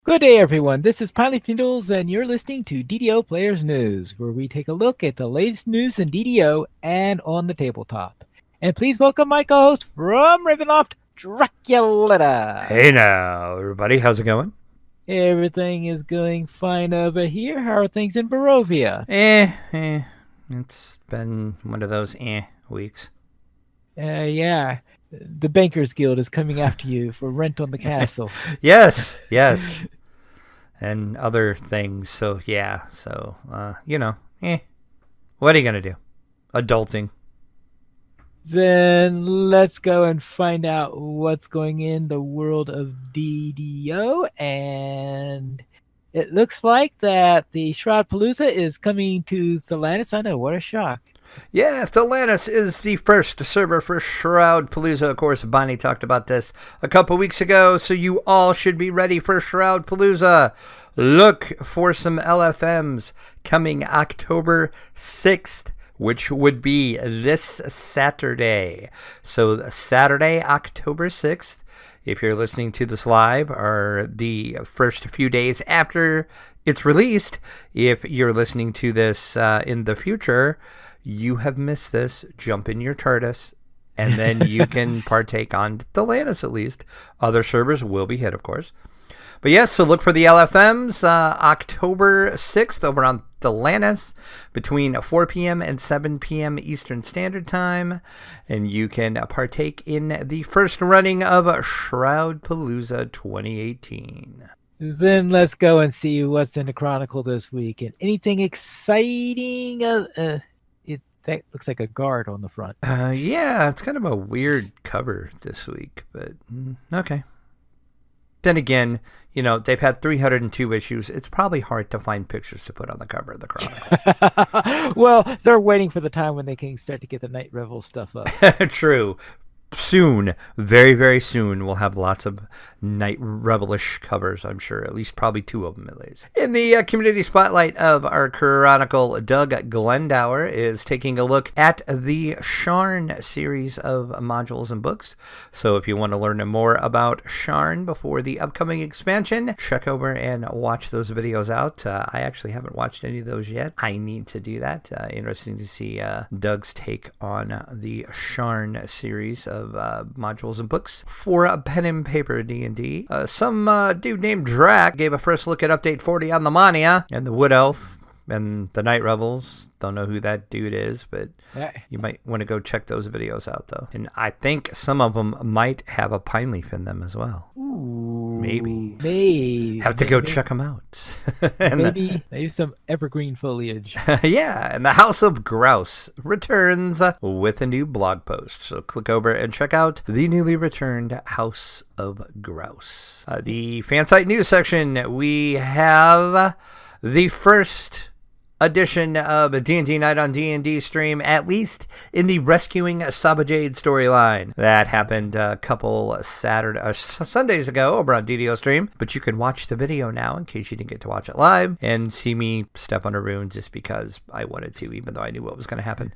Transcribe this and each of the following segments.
Good day, everyone. This is Pilot Noodles, and you're listening to DDO Players News, where we take a look at the latest news in DDO and on the tabletop. And please welcome my co-host from Ravenloft, Dracula. Hey now, everybody. How's it going? Everything is going fine over here. How are things in Barovia? It's been one of those weeks. Yeah. The Bankers Guild is coming after you for rent on the castle. Yes. And other things. So, what are you going to do? Adulting. Then let's go and find out what's going in the world of DDO. And it looks like that the Shroud Palooza is coming to Thelanis. I know, what a shock. Yeah, Thelanis is the first server for Shroud Palooza. Of course, Bonnie talked about this a couple weeks ago, so you all should be ready for Shroud Palooza. Look for some LFMs coming October 6th. Which would be this Saturday. So Saturday, October 6th, if you're listening to this live, are the first few days after it's released. If you're listening to this in the future, you have missed this. Jump in your TARDIS, and then you can partake on Thelanis at least. Other servers will be hit, of course. But yes, so look for the LFMs October 6th over on Thelanis between 4 p.m. and 7 p.m. Eastern Standard Time. And you can partake in the first running of Shroud Palooza 2018. Then let's go and see what's in the Chronicle this week. And anything exciting? That looks like a guard on the front. Yeah, it's kind of a weird cover this week, but okay. Then again, they've had 302 issues. It's probably hard to find pictures to put on the cover of the Chronicle. Well, they're waiting for the time when they can start to get the Night Revel stuff up. True. Soon, very, very soon, we'll have lots of Night Rebelish covers, I'm sure. At least probably 2 of them, at least. In the community spotlight of our Chronicle, Doug Glendower is taking a look at the Sharn series of modules and books. So if you want to learn more about Sharn before the upcoming expansion, check over and watch those videos out. I actually haven't watched any of those yet. I need to do that. Interesting to see Doug's take on the Sharn series of modules and books for a pen and paper D&D. Some dude named Drac gave a first look at Update 40 on the Mania and the Wood Elf and the Night Rebels. Don't know who that dude is, but you might want to go check those videos out, though. And I think some of them might have a pine leaf in them as well. Ooh, maybe. Have to go check them out. And maybe some evergreen foliage. Yeah, and the House of Grouse returns with a new blog post. So click over and check out the newly returned House of Grouse. The Fansite news section, we have the first edition of a D&D Night on D&D stream, at least in the Rescuing Sabajade storyline. That happened a couple Sundays ago over on DDO stream, but you can watch the video now in case you didn't get to watch it live and see me step on a rune just because I wanted to, even though I knew what was going to happen.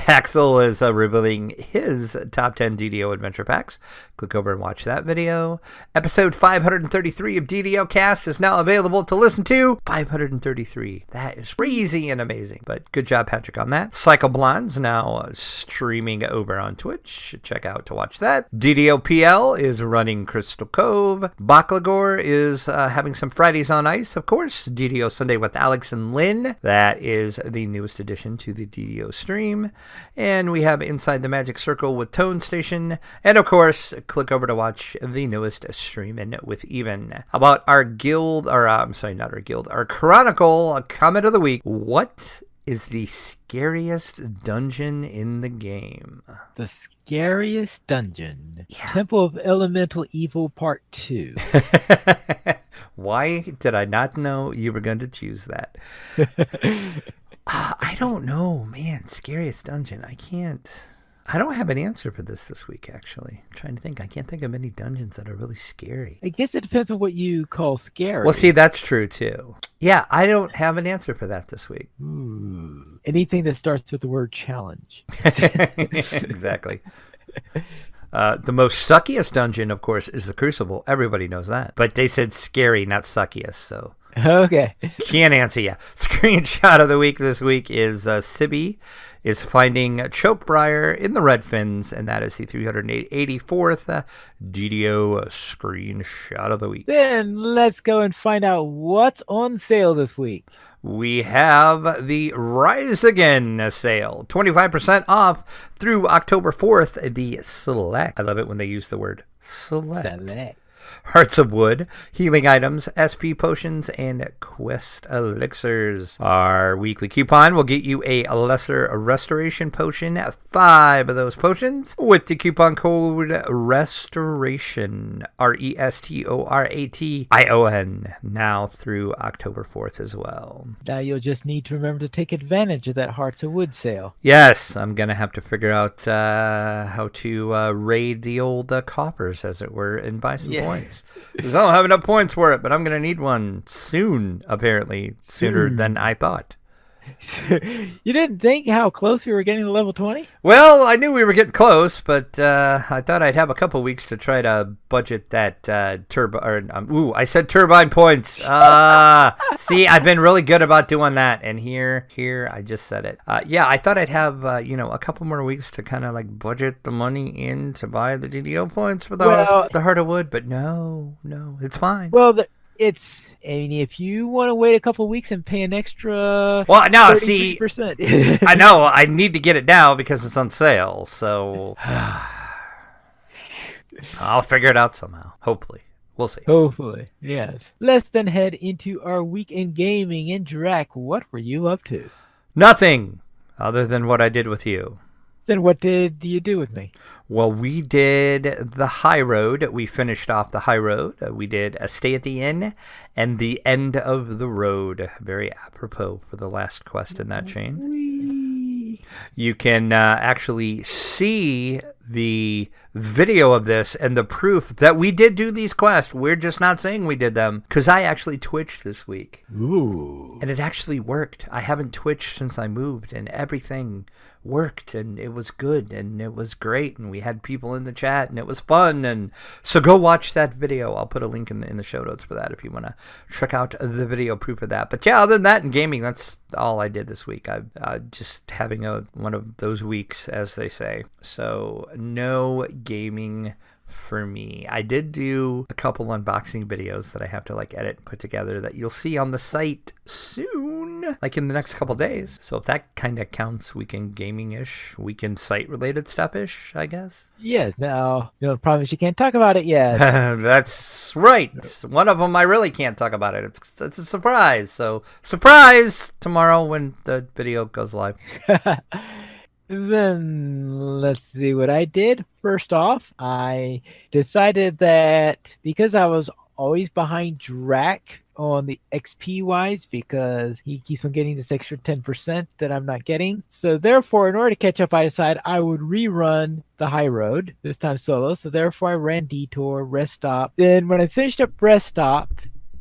Axel is revealing his top 10 DDO adventure packs. Click over and watch that video. Episode 533 of DDO Cast is now available to listen to. 533. That is crazy and amazing. But good job, Patrick, on that. Cycle Blonde's now streaming over on Twitch. Check out to watch that. DDO PL is running Crystal Cove. Baklagor is having some Fridays on Ice, of course. DDO Sunday with Alex and Lynn. That is the newest addition to the DDO stream. And we have Inside the Magic Circle with Tone Station. And of course, click over to watch the newest Streamin' with Even. How about our guild, or I'm sorry, not our guild, our Chronicle comment of the week. What is the scariest dungeon in the game? The scariest dungeon. Yeah. Temple of Elemental Evil Part 2. Why did I not know you were going to choose that? I don't know, man. Scariest dungeon. I don't have an answer for this week, actually. I'm trying to think. I can't think of any dungeons that are really scary. I guess it depends on what you call scary. Well, see, that's true, too. Yeah, I don't have an answer for that this week. Ooh. Anything that starts with the word challenge. Exactly. The most suckiest dungeon, of course, is the Crucible. Everybody knows that. But they said scary, not suckiest, so... Okay. Can't answer you. Screenshot of the week this week is Sibby is finding Chokebriar in the Red Fins, and that is the 384th DDO screenshot of the week. Then let's go and find out what's on sale this week. We have the Rise Again sale, 25% off through October 4th. The Select. I love it when they use the word Select. Hearts of Wood, healing items, SP potions, and quest elixirs. Our weekly coupon will get you a lesser restoration potion, 5 of those potions, with the coupon code RESTORATION, RESTORATION, now through October 4th as well. Now you'll just need to remember to take advantage of that Hearts of Wood sale. Yes, I'm going to have to figure out how to raid the old coppers, as it were, and buy some points. Because I don't have enough points for it, but I'm going to need one soon, apparently, sooner than I thought. You didn't think how close we were getting to level 20? Well, I knew we were getting close, but I thought I'd have a couple weeks to try to budget that I said turbine points. See, I've been really good about doing that, and here, I just said it. Yeah, I thought I'd have a couple more weeks to kind of like budget the money in to buy the DDO points for the Heart of Wood, but no, it's fine. Well, if you want to wait a couple weeks and pay an extra, well, now 33%. See, I know I need to get it now because it's on sale. So I'll figure it out somehow. Hopefully, we'll see. Hopefully, yes. Let's then head into our weekend gaming. And Drac, what were you up to? Nothing other than what I did with you. Then what did you do with me? Well, we did the High Road. We finished off the High Road. We did a Stay at the Inn and the End of the Road. Very apropos for the last quest in that chain. Whee. You can actually see the video of this and the proof that we did do these quests. We're just not saying we did them because I actually twitched this week. Ooh. And it actually worked. I haven't twitched since I moved, and everything worked, and it was good, and it was great, and we had people in the chat, and it was fun. And so go watch that video. I'll put a link in the show notes for that if you want to check out the video proof of that. But yeah, other than that, in gaming, that's all I did this week. I'm just having one of those weeks, as they say. So no gaming for me. I did do a couple unboxing videos that I have to like edit and put together that you'll see on the site soon, like in the next couple days. So if that kind of counts, weekend gaming-ish, weekend site-related stuff-ish, I guess. Yes. Now, the only problem is you can't talk about it yet. That's right. One of them I really can't talk about it. It's a surprise. So surprise tomorrow when the video goes live. Then let's see what I did. First off, I decided that because I was always behind Drac on the XP wise, because he keeps on getting this extra 10% that I'm not getting. So therefore, in order to catch up, I decided I would rerun the High Road, this time solo. So therefore, I ran Detour, Rest Stop. Then when I finished up Rest Stop,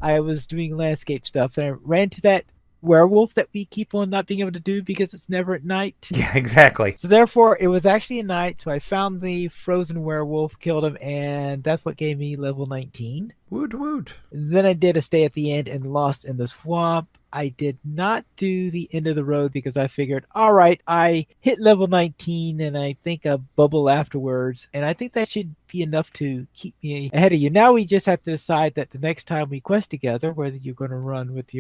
I was doing landscape stuff, and I ran to that werewolf that we keep on not being able to do because it's never at night. Yeah, exactly. So therefore, it was actually at night, so I found the frozen werewolf, killed him, and that's what gave me level 19. Woot woot. Then I did a Stay at the End and Lost in the Swamp. I did not do the End of the Road because I figured, all right, I hit level 19 and I think a bubble afterwards, and I think that should be enough to keep me ahead of you. Now we just have to decide that the next time we quest together, whether you're going to run with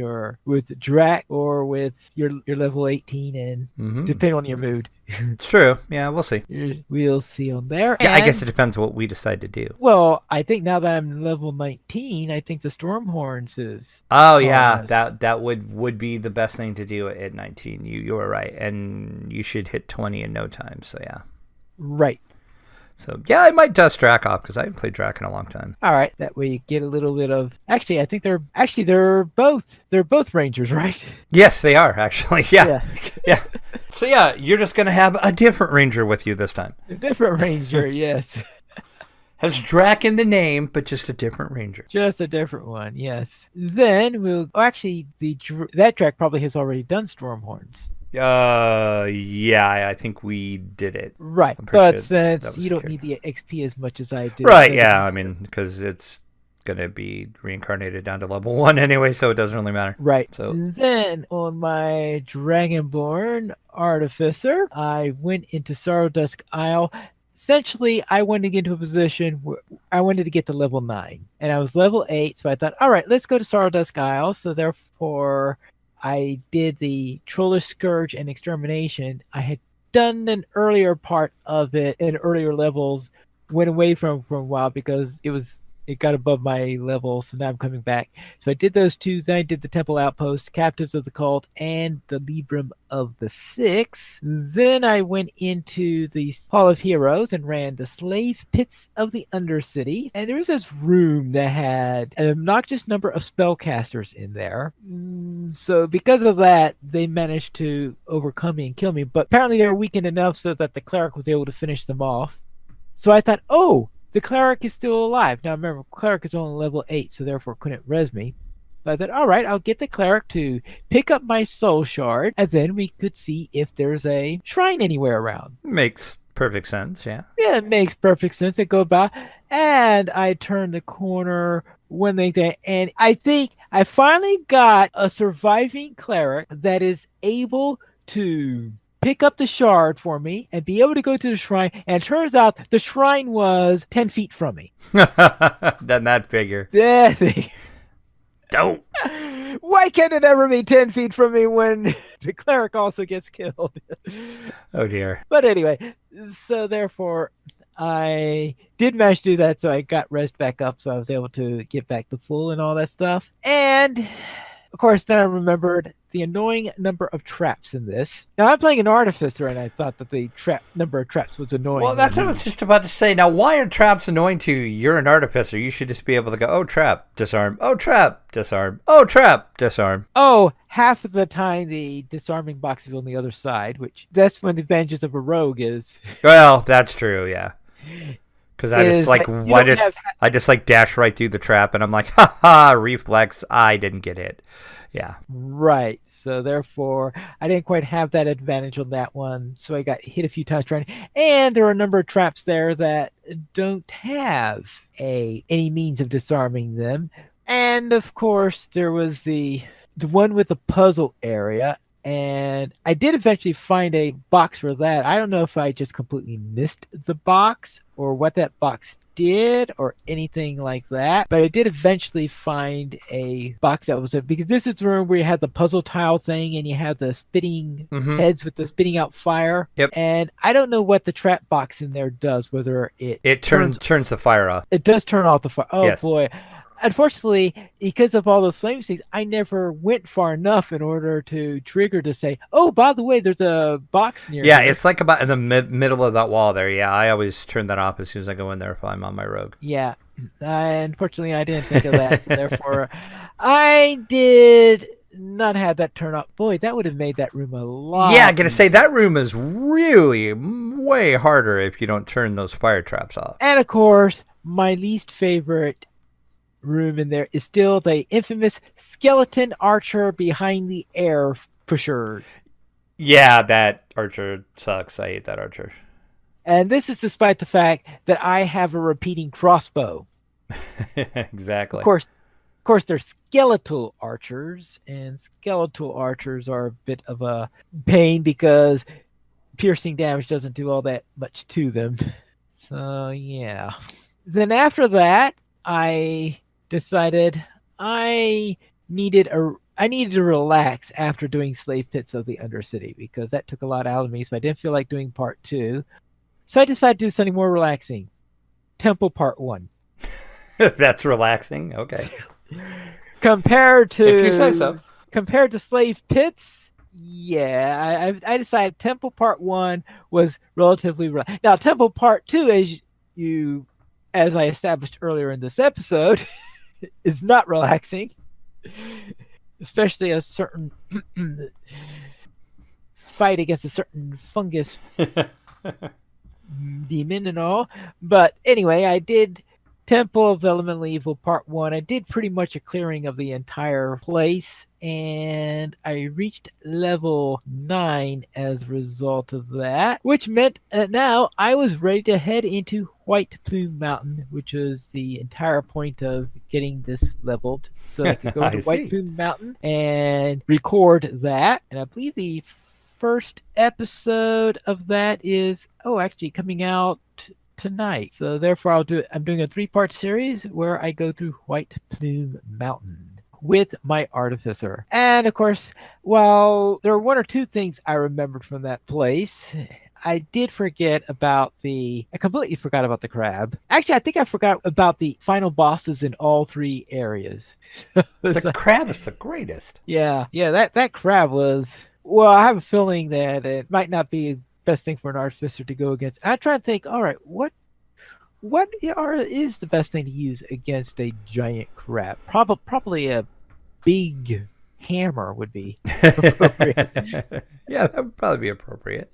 Drac or with your level 18, and depending on your mood. It's true. Yeah, we'll see. We'll see on there. Yeah, I guess it depends what we decide to do. Well, I think now that I'm level 19, I think the Stormhorns is... Oh, yeah. That would be the best thing to do at 19. You were right. And you should hit 20 in no time. So, yeah. Right. So, yeah, I might dust Drac off because I haven't played Drac in a long time. All right. That way you get a little bit of... Actually, I think they're both Rangers, right? Yes, they are, actually. Yeah. Yeah. So, yeah, you're just going to have a different Ranger with you this time. A different Ranger, yes. Has Drac in the name, but just a different Ranger. Just a different one, yes. Then we'll... that Drac probably has already done Stormhorns. Yeah, I think we did it. Right, I'm pretty but sure that since was you don't secure. need the XP as much as I do, Right, it doesn't yeah, I matter. mean, because it's going to be reincarnated down to level 1 anyway, so it doesn't really matter. Right. So, Then on my Dragonborn Artificer, I went into Sorrowdusk Isle. Essentially, I wanted to get into a position where I wanted to get to level 9. And I was level 8, so I thought, all right, let's go to Sorrowdusk Isle. So therefore, I did the Trollish Scourge and Extermination. I had done an earlier part of it in earlier levels, went away from it for a while because it got above my level, so now I'm coming back. So I did those two. Then I did the Temple Outpost, Captives of the Cult, and the Libram of the Six. Then I went into the Hall of Heroes and ran the Slave Pits of the Undercity. And there was this room that had an obnoxious number of spellcasters in there. So because of that, they managed to overcome me and kill me. But apparently they were weakened enough so that the cleric was able to finish them off. So I thought, oh, the cleric is still alive. Now remember, cleric is only level 8, so therefore couldn't res me. But I thought, all right, I'll get the cleric to pick up my soul shard, and then we could see if there's a shrine anywhere around. makes perfect sense, yeah. Yeah, it makes perfect sense. I go by, and I turn the corner one thing, and I think I finally got a surviving cleric that is able to pick up the shard for me and be able to go to the shrine. And it turns out the shrine was 10 feet from me. Doesn't that figure? Yeah, thing. Don't. Why can't it ever be 10 feet from me when the cleric also gets killed? Oh, dear. But anyway, so therefore, I did manage to do that. So I got rest back up. So I was able to get back to full and all that stuff. And of course, then I remembered the annoying number of traps in this. Now, I'm playing an artificer, and I thought that the number of traps was annoying. Well, that's what I was just about to say. Now, why are traps annoying to you? You're an artificer. You should just be able to go, oh, trap, disarm. Oh, trap, disarm. Oh, trap, disarm. Oh, half of the time the disarming box is on the other side, which that's when the advantages of a rogue is. Well, that's true, yeah. Because I just like dash right through the trap, and I'm like, ha ha, reflex. I didn't get hit. Yeah. Right. So therefore, I didn't quite have that advantage on that one. So I got hit a few times trying. And there are a number of traps there that don't have any means of disarming them. And of course, there was the one with the puzzle area. And I did eventually find a box for that. I don't know if I just completely missed the box or what that box did or anything like that. But I did eventually find a box that was because this is the room where you had the puzzle tile thing and you had the spitting heads with the spitting out fire. Yep. And I don't know what the trap box in there does, whether it turns the fire off. It does turn off the fire. Oh, yes. Boy. Unfortunately, because of all those flame things, I never went far enough in order to trigger to say, oh, by the way, there's a box near Yeah, here. it's like about in the middle of that wall there. Yeah, I always turn that off as soon as I go in there if I'm on my rogue. Yeah. Unfortunately, I didn't think of that. So therefore, I did not have that turn off. Boy, that would have made that room a lot. Yeah, I'm going to say that room is really way harder if you don't turn those fire traps off. And of course, my least favorite room in there is still the infamous skeleton archer behind the air pusher. Yeah, that archer sucks. I hate that archer. And this is despite the fact that I have a repeating crossbow. Exactly. Of course, they're skeletal archers, and skeletal archers are a bit of a pain because piercing damage doesn't do all that much to them. So yeah. Then after that, I decided I needed to relax after doing Slave Pits of the Undercity because that took a lot out of me, so I didn't feel like doing part 2. So I decided to do something more relaxing. Temple Part 1. That's relaxing. Okay. Compared to if you say so. Compared to Slave Pits, yeah, I decided Temple Part 1 was relatively now Temple Part 2, as I established earlier in this episode, is not relaxing, especially a certain fight against a certain fungus demon and all. But anyway, I did Temple of Elemental Evil Part 1. I did pretty much a clearing of the entire place, and I reached level 9 as a result of that, which meant that now I was ready to head into White Plume Mountain, which was the entire point of getting this leveled. So I could go to White Plume Mountain and record that. And I believe the first episode of that is, actually coming out tonight. So therefore I'm doing a 3-part series where I go through White Plume Mountain with my artificer. And of course, while there are 1 or 2 things I remembered from that place, I completely forgot about the crab. Actually, I think I forgot about the final bosses in all 3 areas. The crab is the greatest. Yeah, that crab was, well, I have a feeling that it might not be best thing for an artificer to go against. I try to think, all right, what is the best thing to use against a giant crab? Probably a big hammer would be appropriate. Yeah, that would probably be appropriate.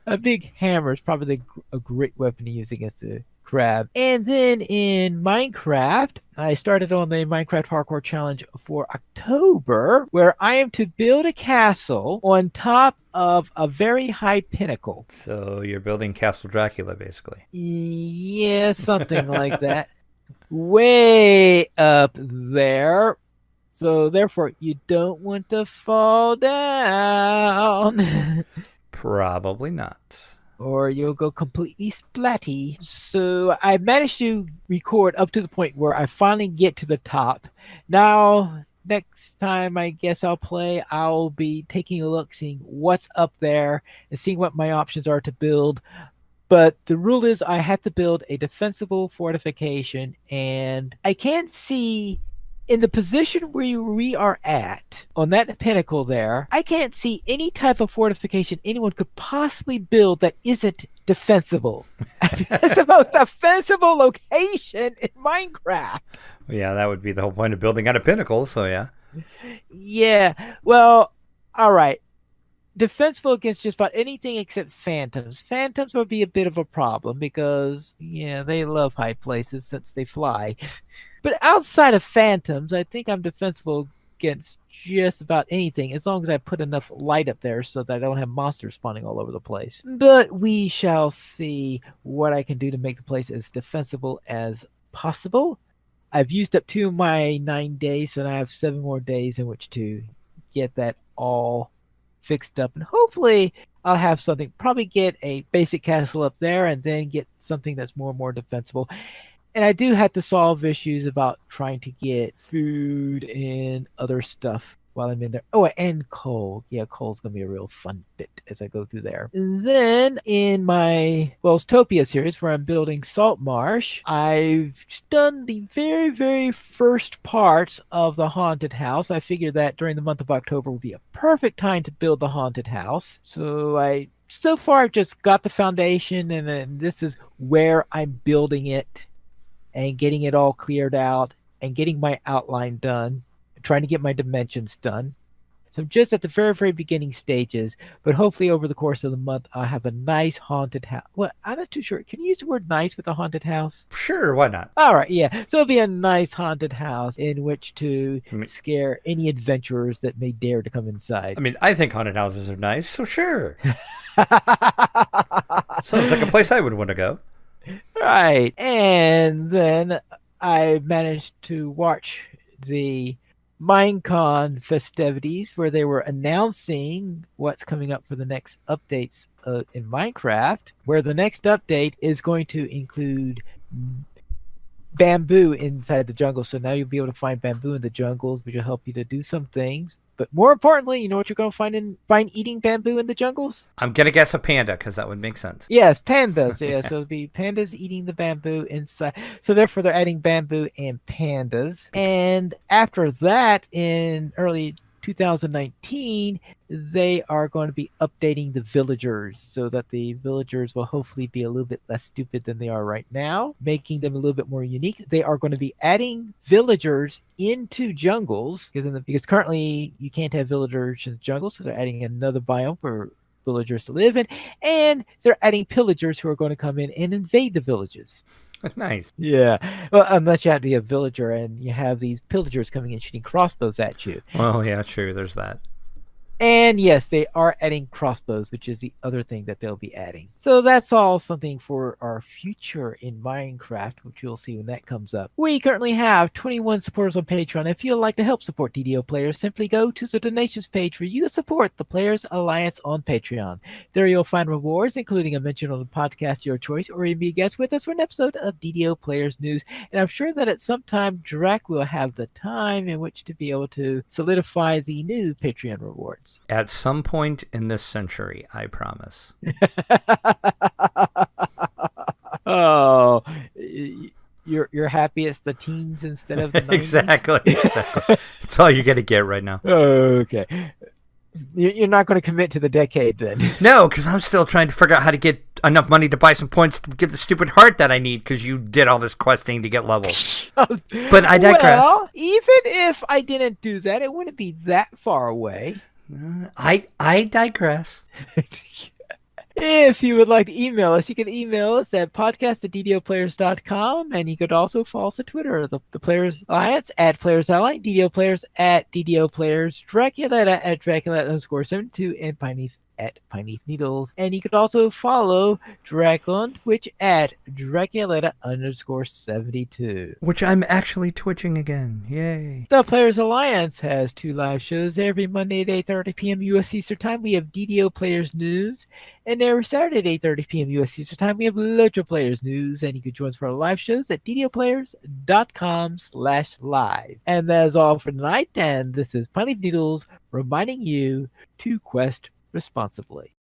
A big hammer is probably a great weapon to use against a crab. And then in Minecraft, I started on the Minecraft Hardcore Challenge for October, where I am to build a castle on top of a very high pinnacle. So you're building Castle Dracula, basically. Yeah, something like that. Way up there. So therefore, you don't want to fall down. Probably not. Or you'll go completely splatty. So I managed to record up to the point where I finally get to the top. Now, next time I guess I'll be taking a look, seeing what's up there, and seeing what my options are to build. But the rule is I have to build a defensible fortification, and I can't see in the position where we are at, on that pinnacle there, I can't see any type of fortification anyone could possibly build that isn't defensible. That's the most defensible location in Minecraft. Yeah, that would be the whole point of building on a pinnacle, so yeah. Yeah, well, all right. Defensible against just about anything except phantoms. Phantoms would be a bit of a problem because, they love high places since they fly. But outside of phantoms, I think I'm defensible against just about anything, as long as I put enough light up there so that I don't have monsters spawning all over the place. But we shall see what I can do to make the place as defensible as possible. I've used up 2 of my 9 days, so now I have 7 more days in which to get that all fixed up. And hopefully I'll have something, probably get a basic castle up there and then get something that's more and more defensible. And I do have to solve issues about trying to get food and other stuff while I'm in there. Oh, and coal. Yeah, coal's going to be a real fun bit as I go through there. And then in my Wellstopia series, where I'm building Salt Marsh, I've done the very, very first parts of the haunted house. I figured that during the month of October would be a perfect time to build the haunted house. So far, I've just got the foundation, and then this is where I'm building it, and getting it all cleared out, and getting my outline done, trying to get my dimensions done. So I'm just at the very, very beginning stages, but hopefully over the course of the month, I'll have a nice haunted house. Well, I'm not too sure. Can you use the word nice with a haunted house? Sure, why not? All right, yeah. So it'll be a nice haunted house in which to scare any adventurers that may dare to come inside. I mean, I think haunted houses are nice, so sure. Sounds like a place I would want to go. Right. And then I managed to watch the Minecon festivities where they were announcing what's coming up for the next updates in Minecraft, where the next update is going to include bamboo inside the jungle. So now you'll be able to find bamboo in the jungles, which will help you to do some things. But more importantly, you know what you're going to find eating bamboo in the jungles? I'm going to guess a panda, because that would make sense. Yes, pandas. Yeah, so it'll be pandas eating the bamboo inside. So therefore, they're adding bamboo and pandas. And after that, in early 2019, they are going to be updating the villagers so that the villagers will hopefully be a little bit less stupid than they are right now, making them a little bit more unique. They are going to be adding villagers into jungles because currently you can't have villagers in jungles, so they're adding another biome for villagers to live in, and they're adding pillagers who are going to come in and invade the villages. Nice. Yeah. Well, unless you have to be a villager and you have these pillagers coming in shooting crossbows at you. Well, yeah, true. There's that. And yes, they are adding crossbows, which is the other thing that they'll be adding. So that's all something for our future in Minecraft, which you'll see when that comes up. We currently have 21 supporters on Patreon. If you'd like to help support DDO players, simply go to the donations page where you can support the Players Alliance on Patreon. There you'll find rewards, including a mention on the podcast of your choice, or even be a guest with us for an episode of DDO Players News. And I'm sure that at some time, Drac will have the time in which to be able to solidify the new Patreon rewards. At some point in this century, I promise. Oh, you're happy it's the teens instead of the 90s? Exactly. That's all you're going to get right now. Okay. You're not going to commit to the decade then. No, because I'm still trying to figure out how to get enough money to buy some points to get the stupid heart that I need because you did all this questing to get levels. But I digress. Well, even if I didn't do that, it wouldn't be that far away. I digress. If you would like to email us, you can email us at podcast@ddoplayers.com, and you could also follow us on Twitter, the Players Alliance at Players Ally, DDO Players at DDO Players, Draculetta at Draculetta_72, and Piney at Piney Needles. And you could also follow Drac on Twitch at Draculetta_72. Which I'm actually twitching again. Yay. The Players Alliance has 2 live shows every Monday at 8:30 p.m. U.S. Eastern Time. We have DDO Players News. And every Saturday at 8:30 p.m. U.S. Eastern Time, we have Lotra Players News. And you can join us for our live shows at ddoplayers.com/live. And that is all for tonight. And this is Piney Needles reminding you to quest responsibly.